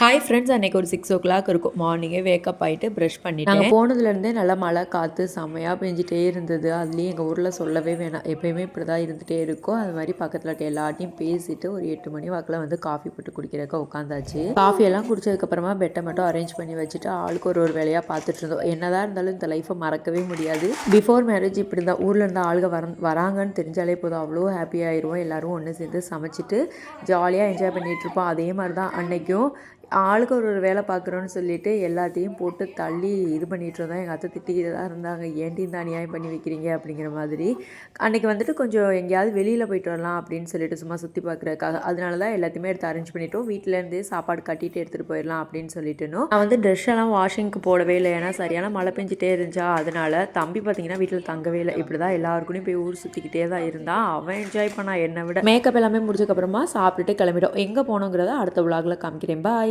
Hi friends, அன்றைக்கி ஒரு 6 o'clock இருக்கும். மார்னிங்கே வேக்கப் ஆகிட்டு ப்ரஷ் பண்ணிவிட்டு நாங்கள் போனதுலேருந்தே நல்லா மழை காற்று செம்மையாக பெஞ்சிட்டே இருந்தது. அதுலேயும் எங்கள் ஊரில் சொல்லவே வேணாம், எப்போயுமே இப்படி தான் இருந்துகிட்டே இருக்கும். அது மாதிரி பக்கத்தில் இருக்க எல்லாத்தையும் பேசிட்டு ஒரு 8 மணி வாக்கில் வந்து காஃபி போட்டு குடிக்கிறக்க உட்காந்தாச்சு. காஃபியெல்லாம் குடிச்சதுக்கப்புறமா பெட்டை மட்டும் அரேஞ்ச் பண்ணி வச்சுட்டு ஆளுக்கு ஒரு வேலையாக பார்த்துட்டு இருந்தோம். என்னதான் இருந்தாலும் இந்த லைஃப்பை மறக்கவே முடியாது. பிஃபோர் மேரேஜ் இப்படி தான், ஊரில் இருந்து ஆளுங்க வராங்கன்னு தெரிஞ்சாலே போதும், அவ்வளோ ஹாப்பியாகிடுவோம். எல்லோரும் ஒன்று சேர்ந்து சமைச்சிட்டு ஜாலியாக என்ஜாய் பண்ணிகிட்டு இருப்போம். அதே மாதிரி தான் அன்றைக்கும் ஆளுக்கு ஒரு வேலை பார்க்குறோன்னு சொல்லிட்டு எல்லாத்தையும் போட்டு தள்ளி இது பண்ணிகிட்டு இருந்தோம். எங்கள் அத்தை திட்டிக்கிட்டு தான் இருந்தாங்க, ஏன்டி இந்த அநியாயம் பண்ணி வைக்கிறீங்க அப்படிங்கிற மாதிரி. அன்றைக்கி வந்துட்டு கொஞ்சம் எங்கேயாவது வெளியில் போயிட்டு வரலாம் அப்படின்னு சொல்லிட்டு சும்மா சுற்றி பார்க்குறதுக்காக, அதனால தான் எல்லாத்தையுமே எடுத்து அரேஞ்ச் பண்ணிட்டோம். வீட்டிலேருந்தே சாப்பாடு கட்டிட்டு எடுத்துகிட்டு போயிடலாம் அப்படின்னு சொல்லிட்டுனோம். நான் வந்து ட்ரெஸ் எல்லாம் வாஷிங்க்கு போடவே இல்லை, ஏன்னா சரியான மழை பெஞ்சிட்டே இருந்துச்சா. அதனால் தம்பி பார்த்திங்கன்னா வீட்டில் தங்கவே இல்லை. இப்படி தான் எல்லாருக்குள்ளேயும் போய் ஊர் சுற்றிக்கிட்டே தான் இருந்தான். அவன் என்ஜாய் பண்ணான் என்னை விட. மேக்கப் எல்லாமே முடிச்சதுக்கப்புறமா சாப்பிட்டுட்டு கிளம்பிட்டோம். எங்கே போனோங்கிறத அடுத்த விலாகில் காமிக்கிறேன். பாய்.